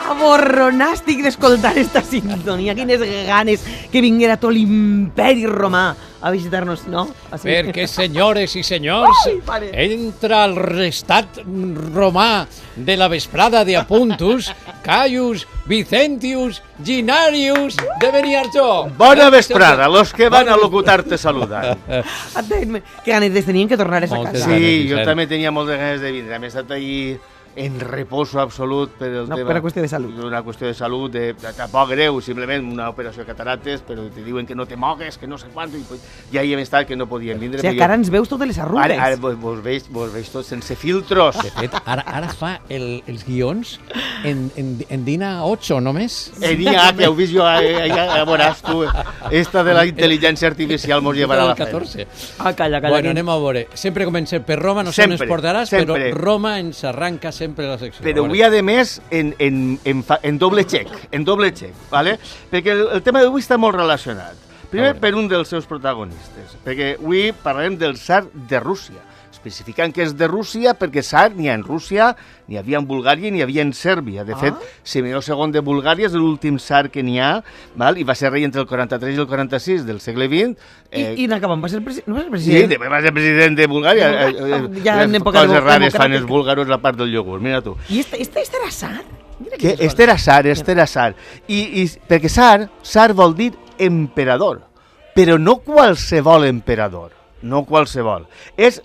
aborronàstic d'escoltar esta sintonia. Quines ganes que vinguera tot l'imperi romà a visitar-nos, no? Així. Perquè, senyores i senyors, Ai, pare. entra el restat romà de la vesprada de Apuntus, Caius, Vicentius, Ginarius de Beniarjó. Bona vesprada, los que van a locutar te saludan. Que ganes tenien que tornar a sa Moltes casa. ganes. Sí, jo Vicent. també tenia moltes ganes de vindre. M'he estat ahí en reposo absolut per el No, tema. per una qüestió de salut. Una qüestió de salut, tampoc greu, simplement una operació de catarates, però te diuen que no te mogues, que no sé quant, i pues, ja hi hem estat que no podíem vindre. O sigui, que ara ens veus totes les arrugues. Ara vos veig tot sense filtros. De fet, ara fa els guions en Dina 8 només. Enia, que heu vist jo, ja veuràs tu, esta de la intel·ligència artificial mos llevarà a la feina. 14. Calla. Bueno, anem a veure. Sempre comencem per Roma, no sé on ens Sempre, portaràs, sempre. però Roma ens arranca sempre la secció. Però A avui, veure. a més, en doble xec, ¿vale? Perquè el tema d'avui està molt relacionat. Primer, per un dels seus protagonistes, perquè avui parlarem del tsar de Rússia, especificant que és de Rússia perquè tsar n'hi ha en Rússia, n'hi havia en Bulgària i n'hi havia en Sèrbia. De fet, Simeó II de Bulgària és l'últim tsar que n'hi ha, val? I va ser rei entre el 43 i el 46 del segle XX. I n'acabem, va ser no va ser Sí, president? després va ser president de Bulgària. Ja en època coses rares fan democràtica. els búlgaros a part del iogurt, mira tu. I este era tsar? Mira Que quines este era tsar. I perquè tsar vol dir emperador, però no qualsevol emperador, no qualsevol.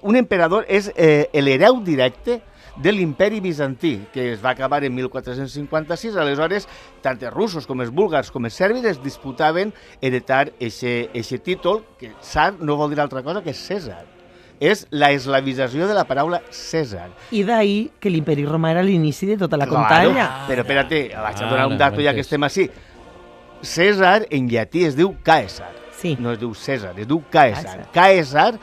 Un emperador és l'hereu directe de l'imperi bizantí, que es va acabar en 1456. Aleshores, tant els russos com els búlgars com els serbis es disputaven heretar eixe títol, que tsar no vol dir altra cosa que Cèsar. És la eslavització de la paraula Cèsar. I d'ahir que l'imperi romà era l'inici de tota la contalla. Però espérate, vaig a donar un dato ja que estem així. Cèsar en llatí es diu Caesar. Sí. No es diu Cèsar, es diu Caesar. Caesar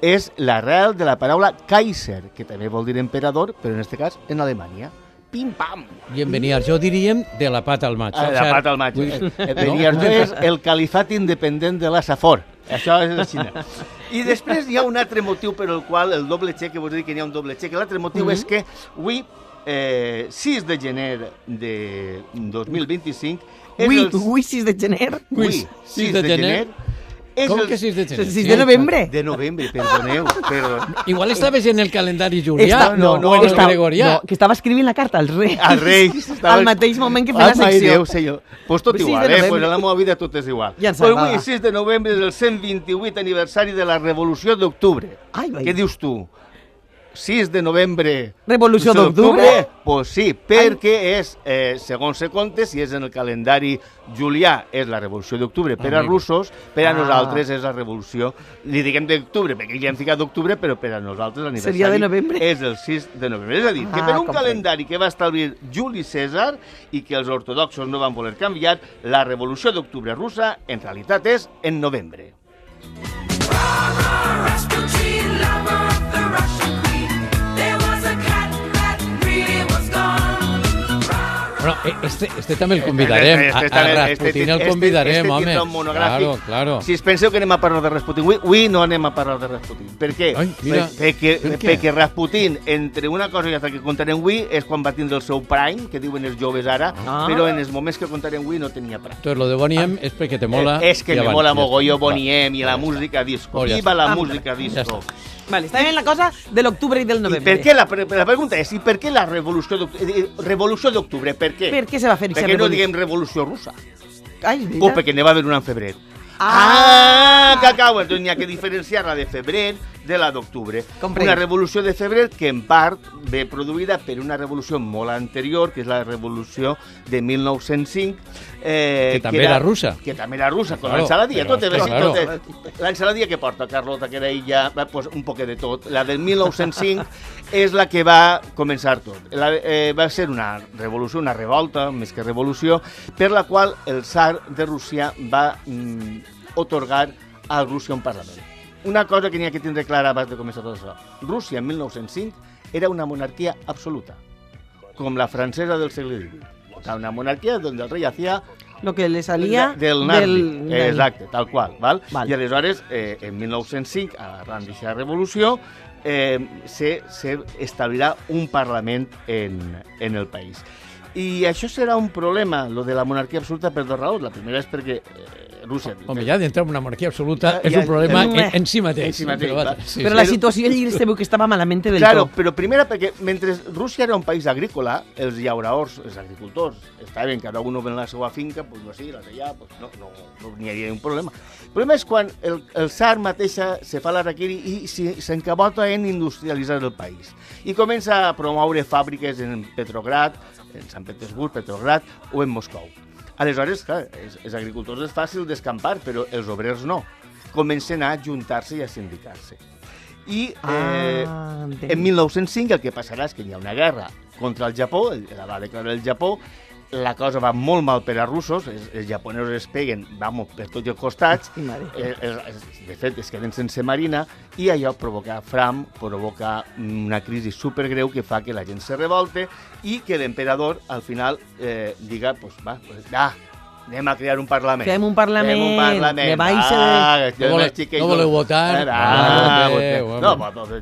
és l'arrel de la paraula Kaiser, que també vol dir emperador, però en aquest cas en Alemanya. Pim-pam! I en Beniarjó diríem de la pata al maig. La pata al maig. Beniarjó és el califat independent de la Safor. Això és la Xina. I després hi ha un altre motiu per el qual el doble xec, que vos dic que n'hi ha un doble xec, l'altre motiu és que avui, 6 de gener de 2025, Ui, 6 de gener? Ui, 6 de gener. Com que 6 de gener? 6 de novembre? De novembre, perdoneu. Igual estaves en el calendari julià, no, o en el gregorià. No, que estava escrivint la carta als Reis. Als Reis. Al mateix moment que feia la Ai, secció. Déu, senyor. Pues tot Pues 6 igual, de novembre. pues en la meva vida tot és igual. Ja ens Pues agrada. avui, 6 de novembre, és el 128 aniversari de la Revolució d'Octubre. Ai, vai. Què dius tu? 6 de novembre... Revolució d'Octubre? Pues sí, perquè és, segons se compte, si és en el calendari julià, és la Revolució d'Octubre per a russos, per a nosaltres és la Revolució, li diguem d'octubre, perquè ja hem ficat d'octubre, però per a nosaltres l'aniversari Seria de novembre? és el 6 de novembre. És a dir, que per un calendari que va establir Juli Cèsar i que els ortodoxos no van voler canviar, la Revolució d'Octubre russa en realitat és en novembre. Bueno, este també el convidarem. A Rasputin el convidarem, home. Claro. Si es penseu que anem a parlar de Rasputin, avui no anem a parlar de Rasputin. Per què? Ai, mira, Perquè Rasputin, entre una cosa i altra que contarem avui, és quan va tindre el seu prime, que diuen els joves ara, però en els moments que contarem avui no tenia prime. Entonces, lo de Boniem és perquè te mola. És que me mola mogolló Boniem i la música disco. Viva la música disco. Vale, està bien la cosa de l'octubre i del I novembre. per què la pregunta és, i per què la Revolució d'Octubre? Per què? Per què se va fer aquesta Per què no revolució? diguem Revolució Russa? Ai, és Pues veritat. perquè n'hi va haver una en febrer. Cacau! Entonces n'hi ha que diferenciar la de febrer de la d'octubre. Comprenc. Una revolució de febrer que en part ve produïda per una revolució molt anterior, que és la revolució de 1905. Que també era russa. Que també era russa, con Claro, l'ensaladilla. però, claro. L'ensaladilla que porta Carlota, que era ella, pues, un poc de tot. La del 1905 és la que va començar tot. Va ser una revolució, una revolta, més que revolució, per la qual el tsar de Rússia va otorgar a Rússia un parlament. Una cosa que n'hi ha que tindre clara abans de començar tot això. Rússia, en 1905, era una monarquia absoluta, com la francesa del segle XIX. O sea, una monarquia donde el rey hacía Lo que le salía del Nardi. Exacte, tal qual. Val? Val. I aleshores, en 1905, arran d'aquesta revolució, se establirà un parlament en el país. I això serà un problema, lo de la monarquia absoluta, per dues raons. La primera és perquè Rússia... Home, ja d'entrar en una monarquia absoluta és Ja, un problema ja. en si mateix. En si mateix, Però, clar. sí, Però sí. la situació allí se veu que estava malament del Claro, tot. però primera perquè mentre Rússia era un país agrícola, els llauraors, els agricultors, estaven cada un en la seva finca, pues no sí, la d'allà, pues no n'hi havia un problema. El problema és quan el tsar mateixa se fa l'araquiri i s'encabota en industrialitzar el país. I comença a promoure fàbriques en Petrograd, en Sant Petersburg, Petrograd o en Moscou. Aleshores, clar, els agricultors és fàcil d'escampar, però els obrers no. Comencen a juntar-se i a sindicar-se. I entenc. en 1905 el que passarà és que hi ha una guerra contra el Japó, la va declarar el Japó, la cosa va molt mal per a russos, els japonesos es peguen, vamos, per tots els costats, Ai, mare. de fet es queden sense marina i allò provoca fram, provoca una crisi supergreu que fa que la gent se revolte i que l'emperador al final diga, pues va, anem a crear un parlament. Fem un parlament, Fem un parlament. me vais No voleu votar?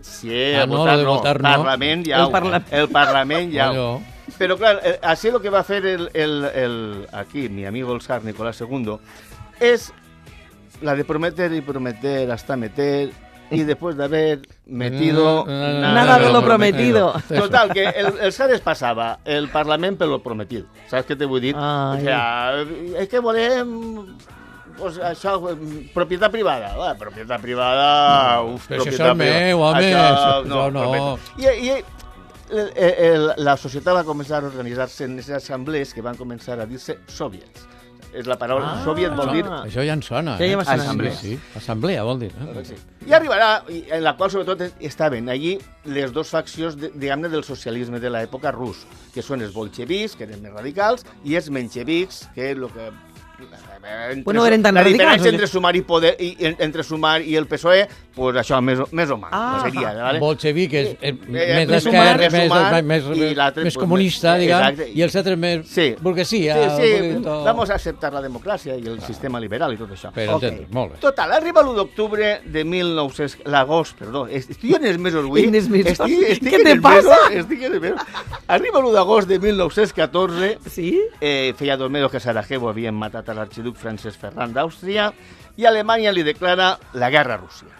Sí, no, votar de no. votar no. Parlament ja. El parlament ja. Allò. Pero claro, así lo que va a hacer aquí, mi amigo el zar Nicolás II, es la de prometer y prometer hasta meter, y después de haber metido... Nada de lo prometido. Total, que el zar es passava el Parlament per lo prometido. Saps què t'he vull dir? Ai. O sea, és que volem... Pues això, propietat privada. Propietat privada... Uf, Però això és propietat el meu, privada. home. Això No, no. La societat va començar a organitzar-se en aquestes assemblees que van començar a dir-se soviets. És la paraula soviet vol dir... Això ja ens sona. Ja va sonar. Assemblea. Sí. Assemblea vol dir. Sí. I arribarà, en la qual sobretot estaven allí les dues faccions, diguem-ne, del socialisme de l'època rus, que són els bolxevics, que eren més radicals, i els menxevics, que és el que... Bueno, eren tan la radicals, diferència o què? entre Sumar i poder entre Sumar i el PSOE, pues això més o menys seria, vale? Bolxevic és més més d'esquerra, Sumar, més i l'altre, més pues, comunista, més- diguem, exacte. i els altres més Sí. burguesia. Sí, un poquito- vamos a aceptar la democràcia i el sistema liberal i tot això. Per entendre, molt bé. Total, arriba l'1 d'octubre de 1900... L'agost, perdó. Estic en els mesos avui. En els mesos. Estic Què en te els passa? mesos, estic en els mesos. Arriba l'1 d'agost de 1914. Sí? Feia 2 mesos que a Sarajevo havien matat a l'arxiduc Francesc Ferran d'Àustria i Alemanya li declara la guerra a Rússia.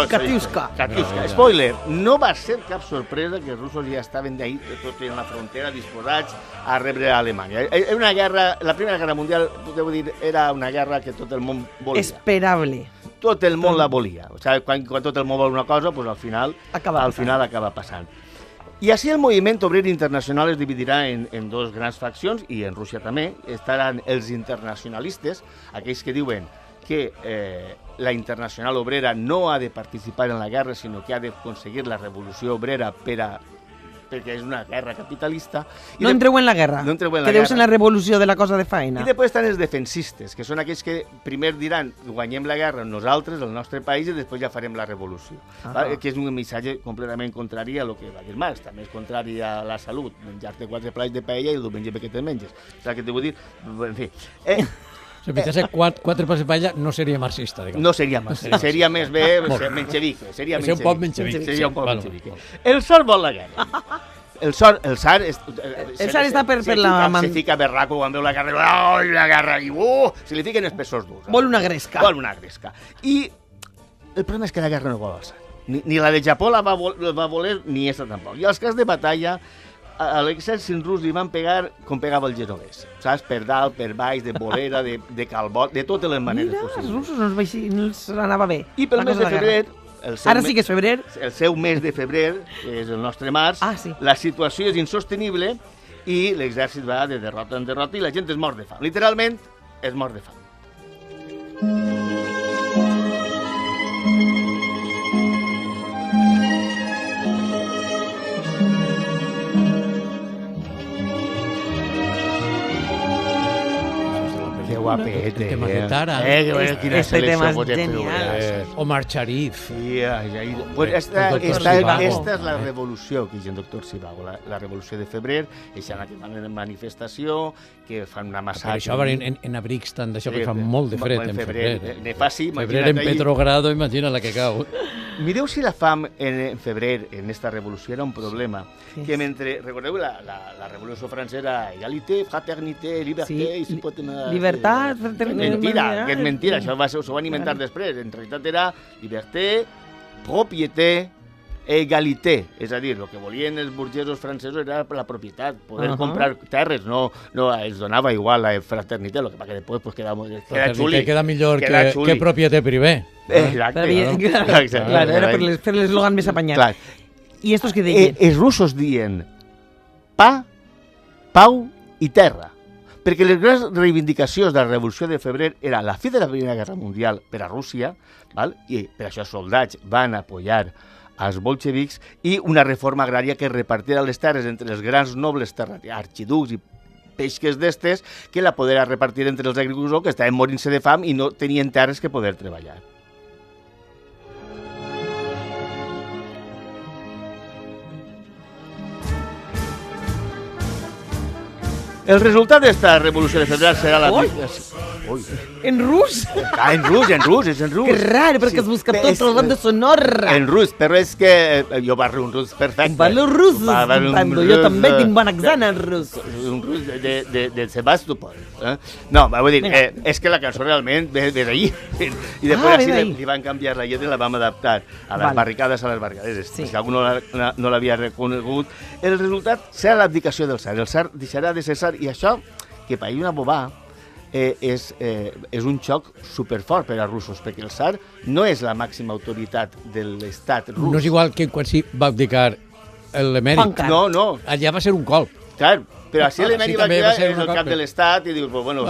Katiuska. Katiuska. Spoiler, no va ser cap sorpresa que els russos ja estaven d'ahir, tot en la frontera, disposats a rebre a Alemanya. Era una guerra, la Primera Guerra Mundial, devo dir, era una guerra que tot el món volia. Esperable. Tot el món la volia. O sigui, quan tot el món vol una cosa, pues al final acaba passant. I així el moviment obrer internacional es dividirà en dos grans faccions, i en Rússia també. Estaran els internacionalistes, aquells que diuen que la Internacional Obrera no ha de participar en la guerra, sinó que ha d'aconseguir la revolució obrera perquè és una guerra capitalista. No entreu en la guerra. No entreu en la que deus guerra. en la revolució de la cosa de faena. I després estan els defensistes, que són aquells que primer diran guanyem la guerra nosaltres, el nostre país, i després ja farem la revolució. Que és un missatge completament contrari a el que va dir Marx, també és contrari a la salut, menjar-te 4 plats de paella i el diumenge que te'n menges. O sigui, que t'ho vull dir, en fi... Si pintés 4 passes paella no seria marxista, diguem. No seria marxista, seria més bé menxevic. Seria un poc menxevic. Seria un poc Bueno, menxevic. bueno. El Tsar vol la guerra. El Tsar està per la Se fica berraco quan veu la guerra. Ai, la guerra! I se li fiquen els pesos durs. Vol una gresca. Vol una gresca. I el problema és que la guerra no vol el Tsar. Ni la de Japó la va voler, ni esta tampoc. I als cas de batalla, a l'exèrcit rus li van pegar com pegava el genovès. Saps? Per dalt, per baix, de bolera, de calbot, de totes les maneres Mira, els possibles. russos no els anava bé. I pel la mes cosa de la febrer... guerra. Ara sí que és febrer. El seu mes de febrer, que és el nostre març, Sí. la situació és insostenible i l'exèrcit va de derrota en derrota i la gent es mor de fam. Literalment, es mor de fam. guapet, El tema de Tara. Quina Este tema és selecció, genial. Omar Sharif. Sí, pues esta el doctor és Zivago. la revolució que diu el doctor Zivago, la revolució de febrer, això que fan una manifestació, que fan una Per massacre. això van en abrics tant d'això que fa molt de fred en febrer. Ne fa sí, Febrer en Petrogrado, imagina la que cau. Mireu si la fam en febrer, en esta revolució, era un problema. Sí. Que mentre, recordeu, la revolució francesa era egalité, fraternité, liberté, Sí, i si pot... Llibertat, fraternitat... Mentira, que és mentira, això s'ho van inventar després. En realitat era liberté, propieté, egalité. És a dir, el que volien els burgesos francesos era la propietat, poder comprar terres, no els donava igual la fraternitat, el que passa que després pues, queda xuli. Queda millor Queda que xuli. propietat privé. Exacte. Claro, era per l'eslògan més apanyat. Clar. I estos que deien? Els russos dien pa, pau i terra. Perquè les grans reivindicacions de la Revolució de Febrer era la fi de la Primera Guerra Mundial per a Rússia, val? I per això els soldats van apoyar als bolxevics, i una reforma agrària que repartira les terres entre els grans nobles arxiducs i peixques d'estes, que la podera repartir entre els agricultors que estaven morint-se de fam i no tenien terres que poder treballar. El resultat d'esta revolució de febrer serà la... Ui! En rus? En rus, és en rus. Que rar, perquè has buscat tot el banda sonora. En rus, però és que jo parlo un rus perfecte. Parlo rus, jo també tinc bon accent en rus. Un rus de Sebastopol. No, vull dir, és que la cançó realment ve d'ahir. I després li van canviar la lletra i la vam adaptar a les barricades, a les barricades. Si algú no l'havia reconegut. El resultat serà l'abdicació del tsar. El tsar deixarà de ser tsar, i això, que per una bobà, és un xoc superfort per als russos, perquè el tsar no és la màxima autoritat de l'estat rus. No és igual que quan sí va abdicar l'emèrit. No. Allà va ser un colp. Clar, però si l'emèrit va quedar és el cap de l'estat i dius, bueno,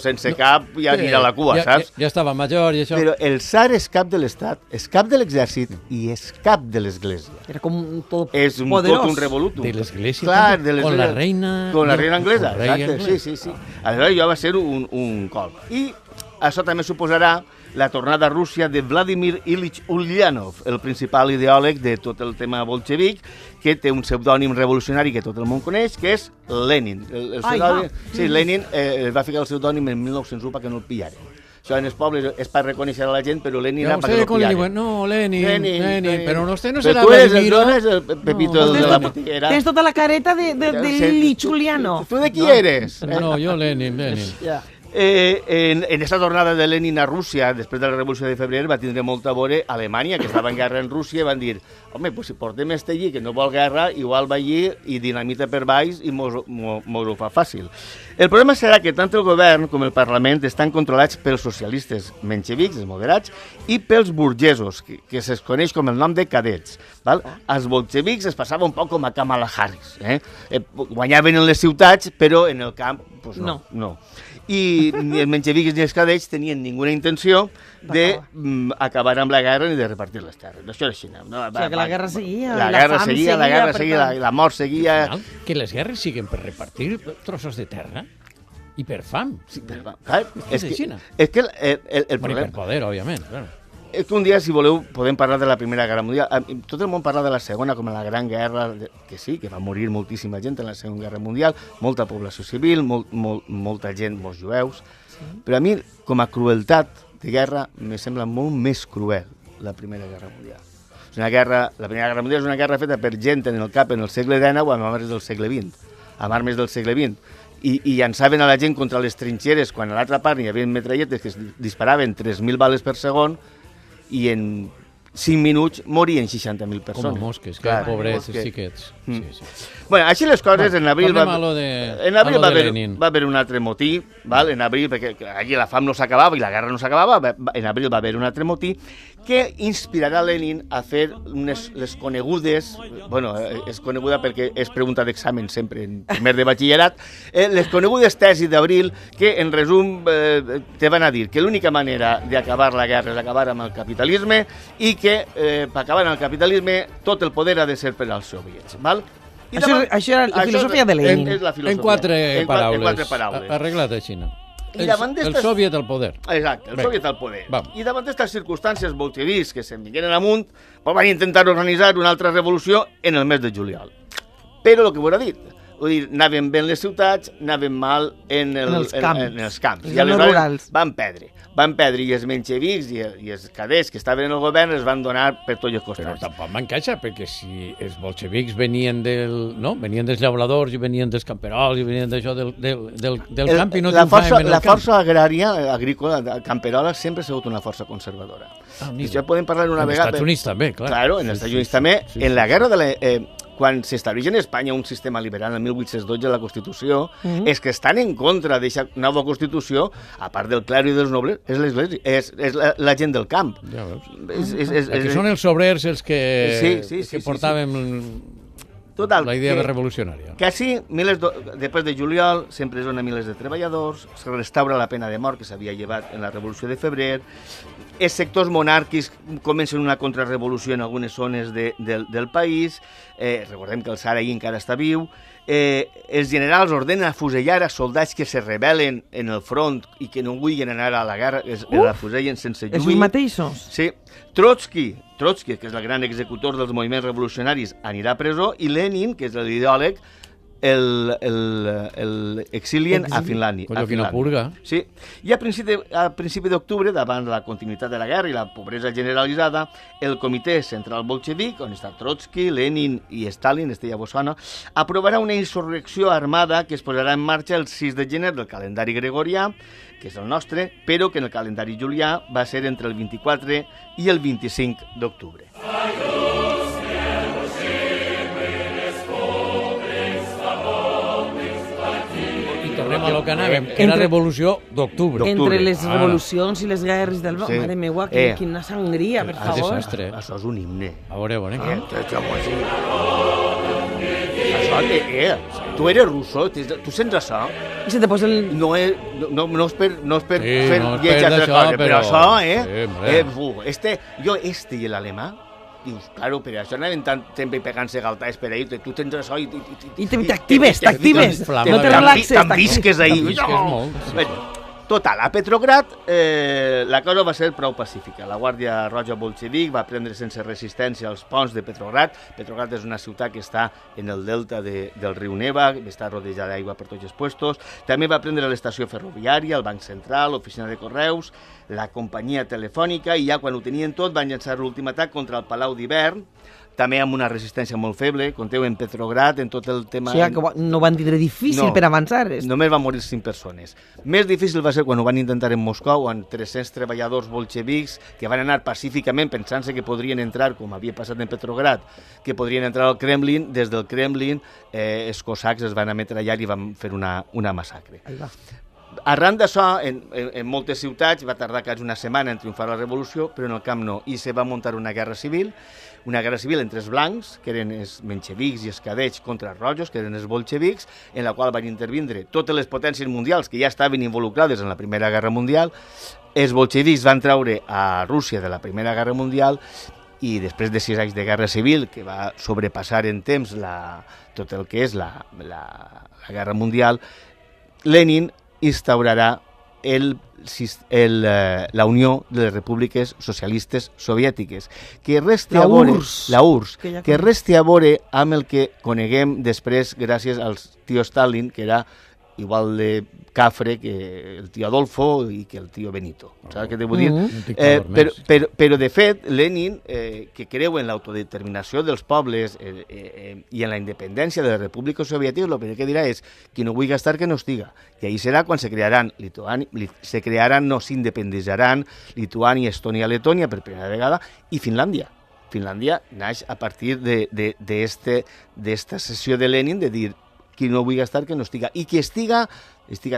sense cap ja anirà la cua, saps? Ja estava major i això. Però el tsar és cap de l'estat, és cap de l'exèrcit i és cap de l'església. Era com un tot És tot un revolutum. De l'església, clar, con la reina... Con la reina anglesa, exacte, sí. Aleshores jo va ser un colp. I això també suposarà la tornada a Rússia de Vladimir Ilich Ulyanov, el principal ideòleg de tot el tema bolxevic, que té un pseudònim revolucionari que tot el món coneix, que és Lenin. Lenin va ficar el pseudònim en 1901 perquè no el pillaren. Això en els pobles és per reconèixer a la gent, però Lenin era perquè no el pillaren. No, Lenin, però usted no serà Vladimiro. Tu eres el Pepito de la botiguera. Tens tota la careta de Ilich Ulyanov. ¿Tú de qui eres? No, jo Lenin. En aquesta tornada de Lenin a Rússia, després de la Revolució de Febrer, va tindre molta a veure Alemanya, que estava en guerra en Rússia, i van dir, home, pues si portem este allí, que no vol guerra, igual va allí i dinamita per baix i mos ho fa fàcil. El problema serà que tant el govern com el Parlament estan controlats pels socialistes menxevics, els moderats, i pels burgesos, que se'ls coneix com el nom de cadets. Val? Els bolxevics es passava un poc com a Kamala Harris. Guanyaven en les ciutats, però en el camp, pues no. I ni els menxevics ni els cadets tenien ninguna intenció d'acabar amb la guerra ni de repartir les terres. Això era així. O sigui, que la guerra seguia, la guerra seguia, la mort seguia... Al final, que les guerres siguen per repartir trossos de terra i per fam. Sí, per fam. Clar, és que el problema... I per poder, òbviament, claro. És que un dia, si voleu, podem parlar de la Primera Guerra Mundial. Tot el món parla de la Segona com a la Gran Guerra, que sí, que va morir moltíssima gent en la Segona Guerra Mundial, molta població civil, molta gent, molts jueus. Però a mi, com a crueltat de guerra, me sembla molt més cruel la Primera Guerra Mundial. La Primera Guerra Mundial és una guerra feta per gent en el cap en el segle XIX o amb armes del segle XX. Amb armes del segle XX. I llançaven a la gent contra les trinxeres quan a l'altra part hi havia metralletes que disparaven 3.000 bales per segon, i en 5 minuts morien 60.000 persones. Com a mosques, que pobrets, xiquets. Sí. Bueno, així les coses, en abril va haver un altre motí, val? En abril, perquè allí la fam no s'acabava i la guerra no s'acabava, en abril va haver un altre motí que inspirarà Lenin a fer les conegudes, bueno, és coneguda perquè és pregunta d'examen sempre en primer de batxillerat, les conegudes tesis d'abril que, en resum, te van a dir que l'única manera d'acabar la guerra és acabar amb el capitalisme i que per acabar amb el capitalisme tot el poder ha de ser per als soviets, val? Això era la filosofia de Lenin. En quatre paraules. Arreglat a Xina. El soviet al poder. Exacte, el soviet al poder. Vamos. I davant d'aquestes circumstàncies, els bolxevics, que se'n vingueren amunt, van intentar organitzar una altra revolució en el mes de juliol. Però el que vos he dit, vull dir, anaven bé en les ciutats, anaven mal en els camps. I aleshores van perdre i els menxevics i els cadets que estaven en el govern es van donar per tots els Però costats. tampoc m'encaixa, perquè si els bolxevics venien venien dels llauradors i venien dels camperols i venien d'això del camp i no triomfaven en el camp. La força agrària, agrícola, camperola, sempre ha sigut una força conservadora. I això podem parlar una vegada... En els Estats Units també, clar. Claro, en els Estats Units també. En la guerra quan s'estableix en Espanya un sistema liberal en 1812 la Constitució, és que estan en contra d'aquesta nova Constitució, a part del clero i dels nobles, és l'Església, és la gent del camp. Ja veus. Aquí són els obrers els que portàvem la idea revolucionària. Quasi, després de juliol, s'empresona milers de treballadors, se restaura la pena de mort que s'havia llevat en la Revolució de Febrer, els sectors monàrquics comencen una contrarrevolució en algunes zones del país, recordem que el Tsar ahir encara està viu, els generals ordenen afusellar a soldats que se rebel·len en el front i que no vulguin anar a la guerra, l'afusellen sense lluir. Els mateixos? Sí. Trotsky, que és el gran executor dels moviments revolucionaris, anirà a presó, i Lenin, que és l'ideòleg, l'exilien a Finlàndia. Collo, quina purga. Sí. I a principi d'octubre, davant la continuïtat de la guerra i la pobresa generalitzada, el Comitè Central Bolxevic, on està Trotsky, Lenin i Stalin, ja vos sona, aprovarà una insurrecció armada que es posarà en marxa el 6 de gener del calendari gregorià, que és el nostre, però que en el calendari julià va ser entre el 24 i el 25 d'octubre. Tornem a lo que anàvem, que era revolució d'octubre. Entre les revolucions i les guerres del món, mare meua, quina sangria, per favor. Desastre. Això és un himne. A veure. Això, tu eres russo, tu sents això? I se te posa el... No és per fer no és lleig per altra això, cosa, però això, Sí, i l'alemà, dius, claro, per això anaven tant temps pegant-se galtades per ahir, tu tens això i t'actives, no te relaxes. Te'n visques ahir. molt. Total, a Petrograd la cosa va ser prou pacífica. La Guàrdia Roja Bolxevic va prendre sense resistència els ponts de Petrograd. Petrograd és una ciutat que està en el delta del riu Neva, està rodejada d'aigua per tots els puestos. També va prendre l'estació ferroviària, el Banc Central, l'oficina de correus, la companyia telefònica, i ja quan ho tenien tot van llançar l'últim atac contra el Palau d'Hivern, també amb una resistència molt feble, conteu en Petrograd, en tot el tema... O sigui, que no van dir difícil per avançar. Només van morir 5 persones. Més difícil va ser quan ho van intentar en Moscou, amb 300 treballadors bolxevics que van anar pacíficament pensant-se que podrien entrar, com havia passat en Petrograd, que podrien entrar al Kremlin. Des del Kremlin els cosacs es van ametrallar i van fer una massacre. Arran d'això, en moltes ciutats va tardar quasi una setmana en triomfar la revolució, però en el camp no, i se va muntar una guerra civil entre els blancs, que eren els menxevics i els cadets, contra els rojos, que eren els bolxevics, en la qual van intervindre totes les potències mundials que ja estaven involucrades en la Primera Guerra Mundial. Els bolxevics van treure a Rússia de la Primera Guerra Mundial, i després de 6 anys de guerra civil, que va sobrepassar en temps tot el que és la Guerra Mundial, Lenin instaurarà la Unió de les Repúbliques Socialistes Soviètiques, que resti a veure la URSS, que resti a veure amb el que coneguem després gràcies al tio Stalin, que era igual de cafre que el tio Adolfo i que el tio Benito. Saps què te vull dir? Però de fet, Lenin, que creu en l'autodeterminació dels pobles i en la independència de les repúbliques soviètiques, el primer que dirà és qui no vulgui estar que no estiga. I ahir serà quan s'independitzaran Lituània, Estònia, Letònia per primera vegada, i Finlàndia. Finlàndia naix a partir d'esta sessió de Lenin de dir qui no vulgui estar, que no estiga. I qui estiga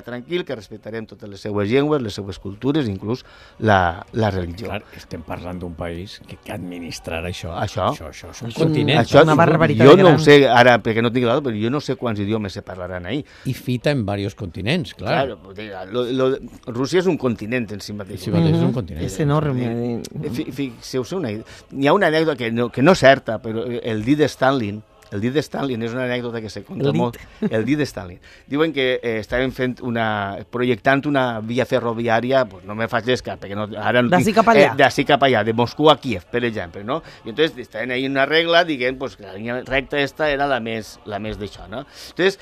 tranquil, que respectarem totes les seues llengües, les seues cultures, inclús la religió. Clar, estem parlant d'un país que administrarà això. Això és un continent. Una barbaritat jo gran. no ho sé, ara, perquè no tinc la dada, però jo no sé quants idiomes se parlaran ahí. I fita en diversos continents, clar. Rússia és un continent en si mateix. Sí, és un continent. És enorme. Fixeu-se, hi ha una anècdota que no és certa, però el dit de Stalin, El dit de Stalin és una anècdota que se conta El dit. molt. El dit de Stalin. Diuen que estaven projectant una via ferroviària, pues no me facis cas, perquè no, ara no D'ací cap allà. d'ací cap allà, de Moscou a Kiev, per exemple, no? I entonces estaven ahí en una regla dient pues, que la línia recta esta era la més d'això, no? Entonces,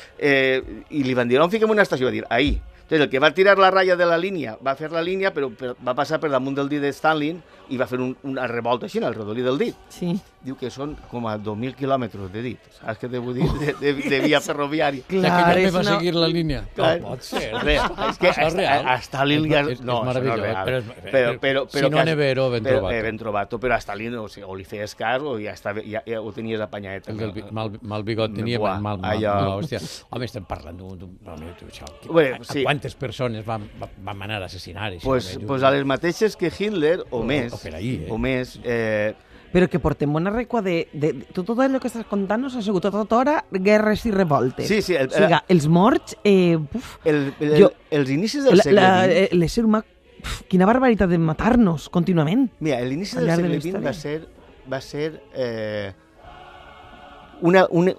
i li van dir, on fiquem una estació? Va dir, ahí. Entonces, el que va tirar la ratlla de la línia va fer la línia, però va passar per damunt del dit de Stalin i va fer una revolta així, al redolí del dit. Sí. Diu que són com a 2.000 quilòmetres de dit. Saps què te vull dir? De via ferroviària. Que Clar, també és va una... seguir la línia. Clar. No pot ser. És que Això és real. a Stalin ja... És No, meravellós, això no és real. si no nevero, ben trobat. Ben trobat, però a Stalin o li feies cas o ja ho tenies apanyat. El del mal bigot tenia Buah, mal, allò- hòstia. Home, estem parlant això. Bé, sí. Quantes persones van manar a assassinar? Pues a les mateixes que Hitler, o més, o per ahí, o més, Però que portem bona recua de... Tot allò que estàs contant-nos ha sigut tota hora guerres i revoltes. Sí, sí, O sigui, els morts... els inicis del segle XX... L'ésser humà... Quina barbaritat de matar-nos contínuament. Mira, l'inici Al del llarg de segle la XX història. va ser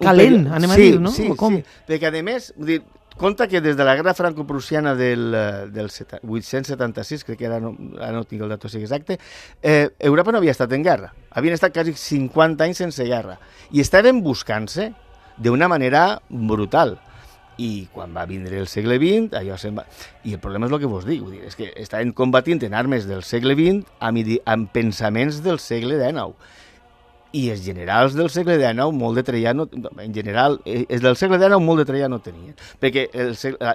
Calent, anem a dir, no? Sí, O com? sí, perquè a més, vull dir, compta que des de la guerra franco-prussiana del 876, crec que ara no tinc el dato exacte, Europa no havia estat en guerra. Havien estat quasi 50 anys sense guerra. I estaven buscant-se d'una manera brutal. I quan va vindre el segle XX, allò se'n va... I el problema és el que vos dic, vull dir, és que estaven combatint en armes del segle XX amb pensaments del segle XIX. I els generals del segle XIX, molt de trellar, en general, els del segle XIX molt de trellar no tenien. Perquè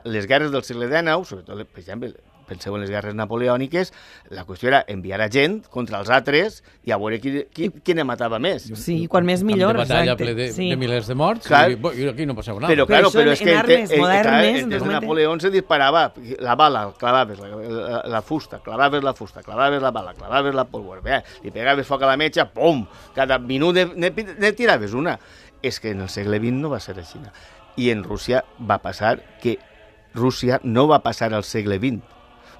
les guerres del segle XIX, sobretot, per exemple, penseu en les guerres napoleòniques, la qüestió era enviar a gent contra els altres i a veure qui ne matava més. Sí, quan més millor, Camp de batalla exacte. ple Sí. de milers de morts, Clar. i aquí no passava nada. Però, Però claro, això però és en que armes modernes, des de normalment- Napoleón se disparava la bala, clavaves la fusta, clavaves la fusta, clavaves la bala, clavaves la pólvora, li pegaves foc a la metxa, pum, cada minut ne tiraves una. És que en el segle XX no va ser així. I en Rússia va passar que Rússia no va passar al segle XX.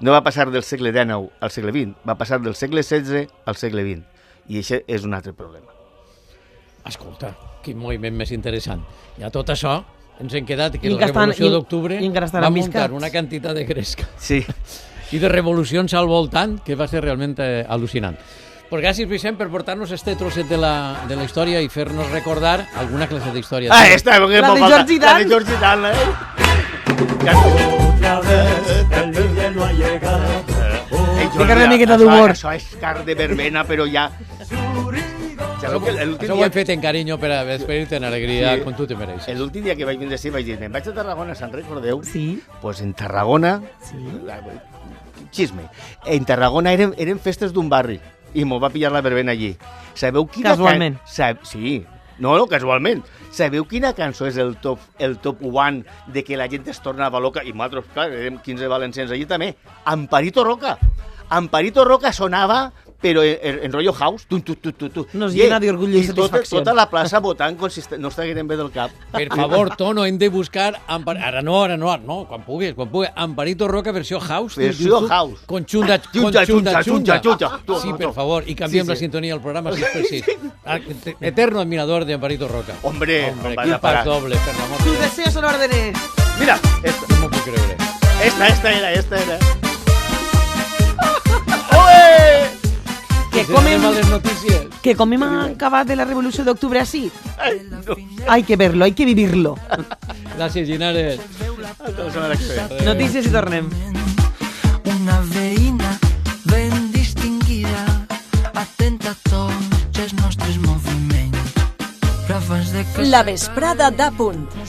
No va passar del segle XIX al segle XX, va passar del segle XVI al segle XX. I això és un altre problema. Escolta, quin moviment més interessant. I a tot això ens hem quedat que I la encara estan- Revolució i- d'Octubre i encara estan va enviscats. muntar una quantitat de gresca Sí. i de revolucions al voltant que va ser realment al·lucinant. Pues gràcies, Vicent, per portar-nos este trosset de la història i fer-nos recordar alguna classe d'història. Esta, La de George Dan. La de George Dan, Otra vez el líder no ha llegado. Fica una miqueta d'humor. Això és car de verbena, però ja... Sabeu que l'últim Això ho dia, hem fet en carinyo per a despedir-te en alegria, Sí. com tu te mereixes. l'últim dia que vaig vindre així vaig dir, me'n vaig a Tarragona, se'n recordeu? Sí. Pues en Tarragona, Sí. xisme, en Tarragona eren festes d'un barri i m'ho va pillar la verbena allí. Sabeu quina... Casualment. Sí, no, casualment. Sabeu quina cançó és el top one de que la gent es tornava loca? I nosaltres, clar, érem 15 valencians allí també. Amparito Roca. Amparito Roca sonava, però en rotllo house. Tu. Nos llena de orgullo y satisfacción. Tota la plaça votant com si no estigueren bé del cap. Per favor, Tono, hem de buscar... Ara no, quan pugui. Amparito Roca, versió house. Versió house. Con xunda. Xunxa. Sí, per favor, i canviem la sintonia del programa si és precís. Eterno admirador de Amparito Roca. Hombre, Hombre, vas quin a parar. pas doble, per l'amor Tu de Déu. deseo son órdenes. Mira, No m'ho puc creure. esta era. ¡Oe! Anem a les notícies. Que com hem acabat de la Revolució d'Octubre així, No. hay que verlo, hay que vivirlo. Gràcies, Ginares. Hasta la setmana que ve. Notícies i tornem. Una veïna ben distingida, atenta a tots els nostres moviments. Però abans de que La vesprada d'Apunt.